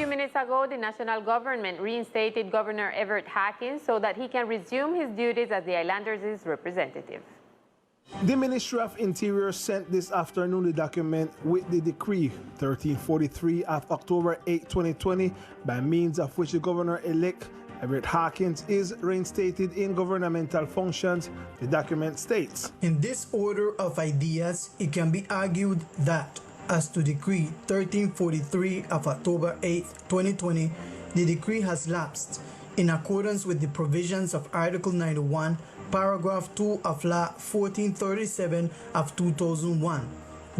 few minutes ago, the national government reinstated Governor Everett Hawkins so that he can resume his duties as the Islanders' representative. The Ministry of Interior sent this afternoon the document with the Decree 1343 of October 8, 2020, by means of which the Governor-elect Everett Hawkins is reinstated in governmental functions. The document states, in this order of ideas, it can be argued that, as to Decree 1343 of October 8, 2020, the decree has lapsed in accordance with the provisions of Article 91, Paragraph 2 of Law 1437 of 2001,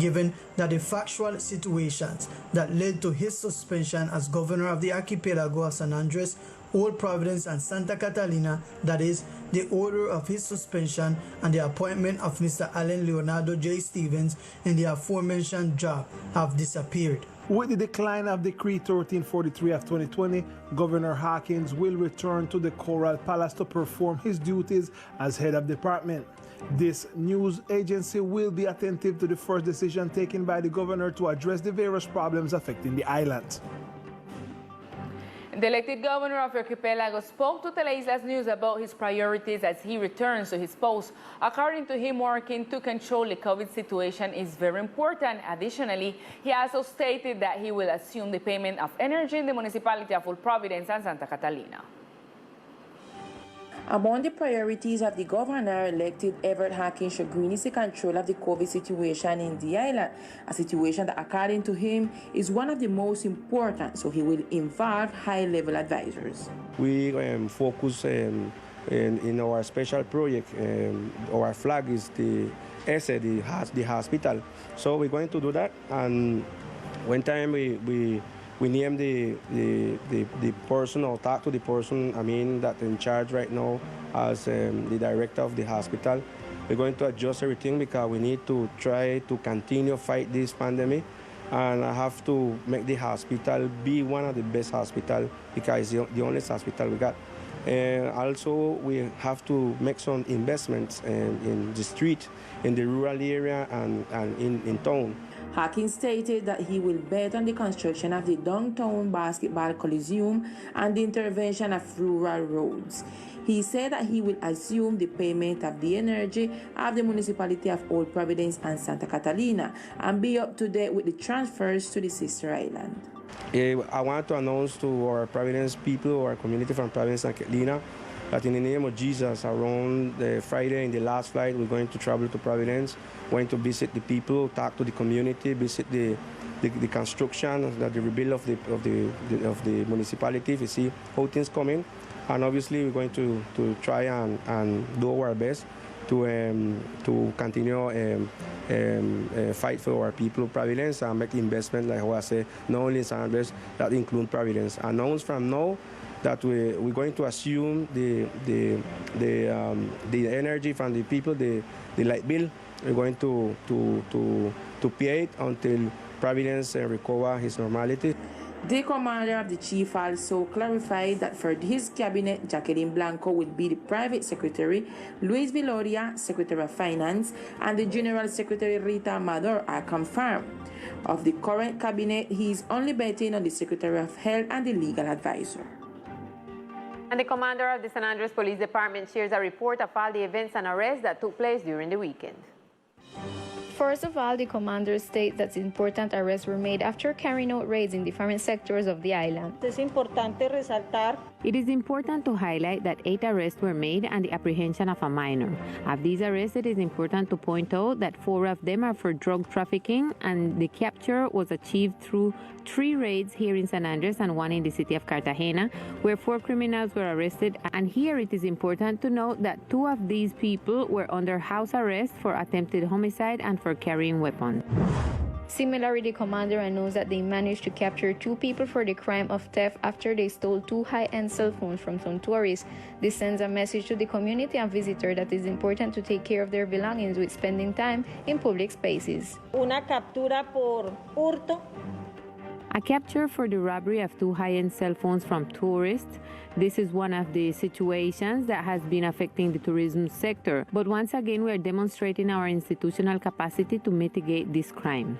given that the factual situations that led to his suspension as governor of the archipelago of San Andres, Old Providence, and Santa Catalina, that is, the order of his suspension and the appointment of Mr. Allen Leonardo J. Stevens in the aforementioned job, have disappeared. With the decline of Decree 1343 of 2020, Governor Hawkins will return to the Coral Palace to perform his duties as head of department. This news agency will be attentive to the first decision taken by the governor to address the various problems affecting the island. The elected governor of Archipelago spoke to Teleislas News about his priorities as he returns to his post. According to him, working to control the COVID situation is very important. Additionally, he also stated that he will assume the payment of energy in the municipality of Old Providence and Santa Catalina. Among the priorities of the governor-elected Everett Hawkins Shogrini is the control of the COVID situation in the island, a situation that, according to him, is one of the most important, so he will involve high-level advisors. We focus in our special project. Our flag is the hospital. So we're going to do that, and one time we name the person, or talk to the person, that's in charge right now as the director of the hospital. We're going to adjust everything because we need to try to continue fight this pandemic, and I have to make the hospital be one of the best hospitals because it's the only hospital we got. And also we have to make some investments in the street, in the rural area, and in town. Hawkins stated that he will bet on the construction of the downtown basketball coliseum and the intervention of rural roads. He said that he will assume the payment of the energy of the municipality of Old Providence and Santa Catalina and be up to date with the transfers to the sister island. I want to announce to our Providence people, our community from Providence and Catalina, that in the name of Jesus, around Friday in the last flight, we're going to travel to Providence, going to visit the people, talk to the community, visit the construction, the rebuild of the municipality, if you see how things coming. And obviously we're going to try and do our best to continue fight for our people of Providence and make investment, like how I say, not only in San Andres, that include Providence. Announce from now that we're going to assume the energy from the people, the light bill. We're going to pay it until Providence recover his normality. The commander of the chief also clarified that for his cabinet, Jacqueline Blanco will be the private secretary, Luis Viloria, secretary of finance, and the general secretary Rita Amador are confirmed. Of the current cabinet, he is only betting on the secretary of health and the legal advisor. And the commander of the San Andres Police Department shares a report of all the events and arrests that took place during the weekend. First of all, the commander states that important arrests were made after carrying out raids in different sectors of the island. It is important to highlight that 8 arrests were made and the apprehension of a minor. Of these arrests, it is important to point out that 4 of them are for drug trafficking, and the capture was achieved through 3 raids here in San Andres and 1 in the city of Cartagena, where 4 criminals were arrested. And here it is important to note that 2 of these people were under house arrest for attempted homicide and for carrying weapons. Similarly, the commander announced that they managed to capture 2 people for the crime of theft after they stole 2 high-end cell phones from some tourists. This sends a message to the community and visitors that it is important to take care of their belongings with spending time in public spaces. Una captura por hurto. A capture for the robbery of 2 high-end cell phones from tourists. This is one of the situations that has been affecting the tourism sector. But once again, we are demonstrating our institutional capacity to mitigate this crime.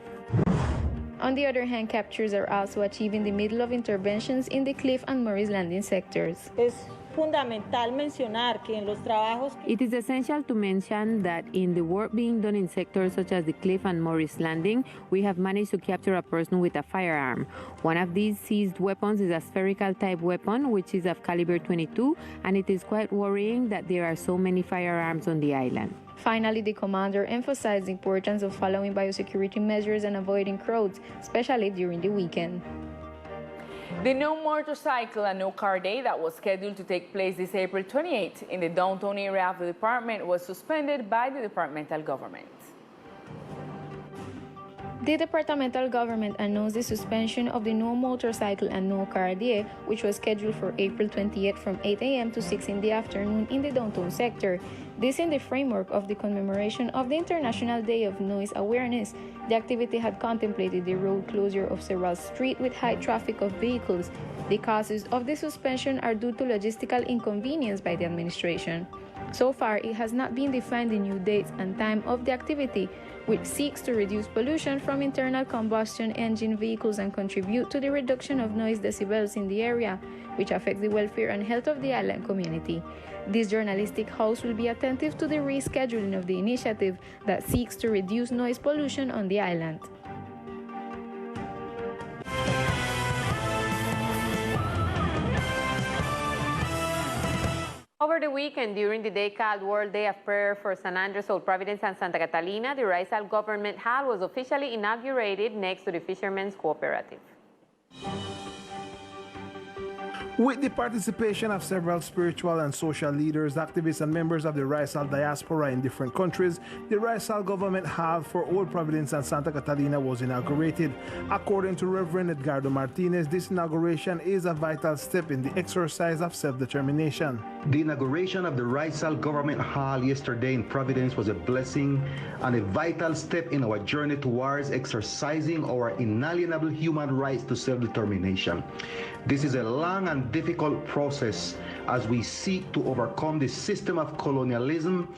On the other hand, captures are also achieved in the middle of interventions in the Cliff and Morris Landing sectors. Es fundamental mencionar que en los trabajos It is essential to mention that in the work being done in sectors such as the Cliff and Morris Landing, we have managed to capture a person with a firearm. One of these seized weapons is a spherical type weapon, which is of caliber 22, and it is quite worrying that there are so many firearms on the island. Finally, the commander emphasized the importance of following biosecurity measures and avoiding crowds, especially during the weekend. The No Motorcycle and No Car Day that was scheduled to take place this April 28th in the downtown area of the department was suspended by the departmental government. The departmental government announced the suspension of the No Motorcycle and No Car Day, which was scheduled for April 28 from 8 a.m. to 6 in the afternoon in the downtown sector. This in the framework of the commemoration of the International Day of Noise Awareness. The activity had contemplated the road closure of several streets with high traffic of vehicles. The causes of the suspension are due to logistical inconvenience by the administration. So far, it has not been defined the new dates and time of the activity, which seeks to reduce pollution from internal combustion engine vehicles and contribute to the reduction of noise decibels in the area, which affects the welfare and health of the island community. This journalistic house will be attentive to the rescheduling of the initiative that seeks to reduce noise pollution on the island. Over the weekend, during the day called World Day of Prayer for San Andres, Old Providence, and Santa Catalina, the raizal government hall was officially inaugurated next to the Fishermen's Cooperative. With the participation of several spiritual and social leaders, activists, and members of the raizal diaspora in different countries, the raizal government hall for Old Providence and Santa Catalina was inaugurated. According to Reverend Edgardo Martinez, this inauguration is a vital step in the exercise of self-determination. The inauguration of the raizal government hall yesterday in Providence was a blessing and a vital step in our journey towards exercising our inalienable human rights to self-determination. This is a long and difficult process as we seek to overcome the system of colonialism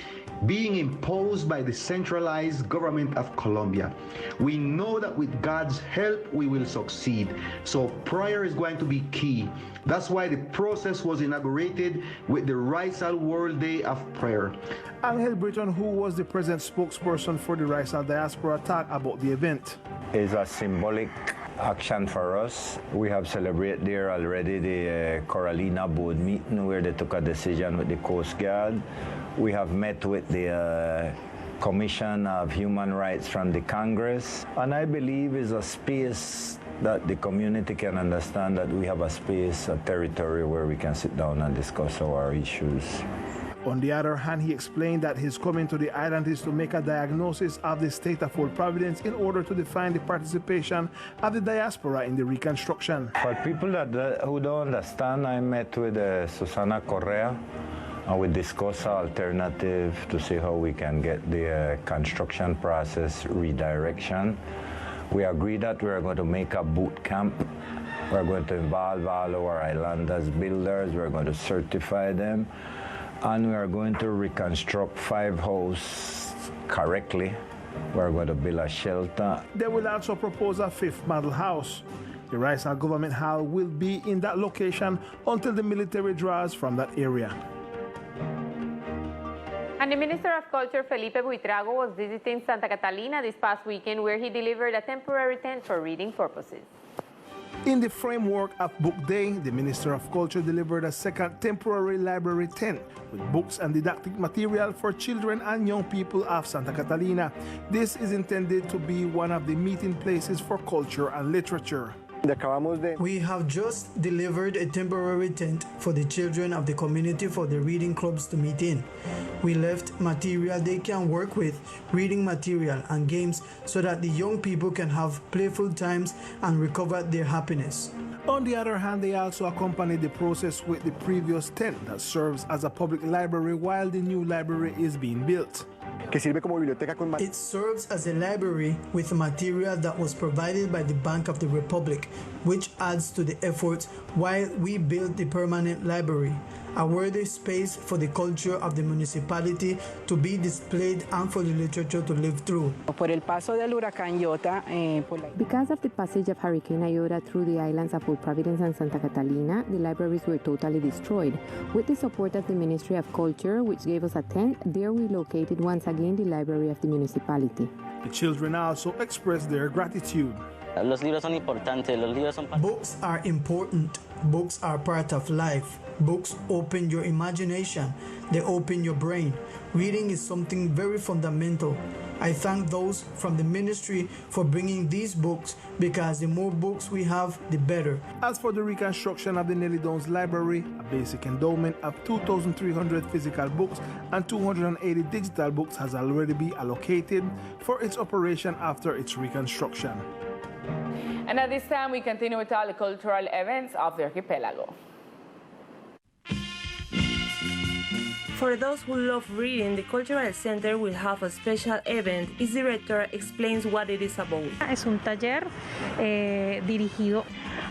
being imposed by the centralized government of Colombia. We know that with God's help we will succeed, so prayer is going to be key. That's why the process was inaugurated with the Raizal World Day of Prayer. Angel Britton, who was the present spokesperson for the raizal diaspora, talked about the event. It's a symbolic action for us. We have celebrated there already the Catalina board meeting where they took a decision with the Coast Guard. We have met with the Commission of Human Rights from the Congress, and I believe is a space that the community can understand that we have a space, a territory where we can sit down and discuss our issues. On the other hand, he explained that his coming to the island is to make a diagnosis of the state of Old Providence in order to define the participation of the diaspora in the reconstruction. For people who don't understand, I met with Susana Correa, and we discussed an alternative to see how we can get the construction process redirection. We agreed that we are going to make a boot camp. We're going to involve all our islanders builders. We're going to certify them. And we are going to reconstruct 5 houses correctly. We're going to build a shelter. They will also propose a 5th model house. The raizal government hall will be in that location until the military draws from that area. And the Minister of Culture, Felipe Buitrago, was visiting Santa Catalina this past weekend, where he delivered a temporary tent for reading purposes. In the framework of Book Day, the Minister of Culture delivered a second temporary library tent with books and didactic material for children and young people of Santa Catalina. This is intended to be one of the meeting places for culture and literature. We have just delivered a temporary tent for the children of the community for the reading clubs to meet in. We left material they can work with, reading material and games, so that the young people can have playful times and recover their happiness. On the other hand, they also accompanied the process with the previous tent that serves as a public library while the new library is being built. que sirve como biblioteca con It serves as a library with material that was provided by the Bank of the Republic, which adds to the effort while we build the permanent library, a worthy space for the culture of the municipality to be displayed and for the literature to live through. Because of the passage of Hurricane Iota through the islands of both Providence and Santa Catalina, the libraries were totally destroyed. With the support of the Ministry of Culture, which gave us a tent, there we located once again the library of the municipality. The children also expressed their gratitude. Books are important. Books are part of life. Books open your imagination. They open your brain. Reading is something very fundamental. I thank those from the ministry for bringing these books because the more books we have, the better. As for the reconstruction of the Nelly Downs Library, a basic endowment of 2,300 physical books and 280 digital books has already been allocated for its operation after its reconstruction. And at this time, we continue with all the cultural events of the archipelago. For those who love reading, the Cultural Center will have a special event. Its director explains what it is about. Es un taller dirigido.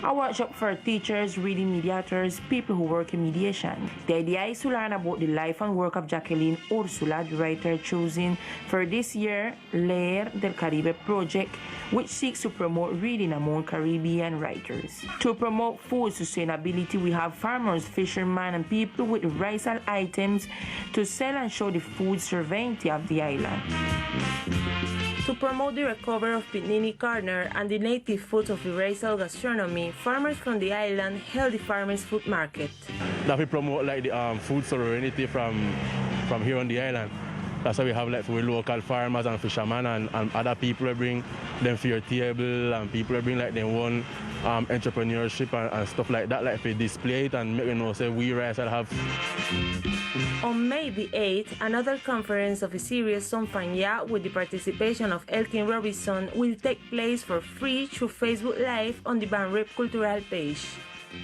A workshop for teachers, reading mediators, people who work in mediation. The idea is to learn about the life and work of Jacqueline Ursula, the writer chosen for this year Leer del Caribe project, which seeks to promote reading among Caribbean writers. To promote food sustainability, we have farmers, fishermen, and people with raizal items to sell and show the food sovereignty of the island. To promote the recovery of Pitnini Corner and the native foods of the raizal gastronomy, farmers from the island held the Farmers Food Market. That we promote like the food sovereignty from here on the island. That's why we have like for local farmers and fishermen and other people who bring them for your table, and people who bring like their own entrepreneurship and stuff like that, like for display it and make you know say we raizal have. On May the 8th, another conference of a series Son Fanya with the participation of Elkin Robinson will take place for free through Facebook Live on the Banrep Cultural page.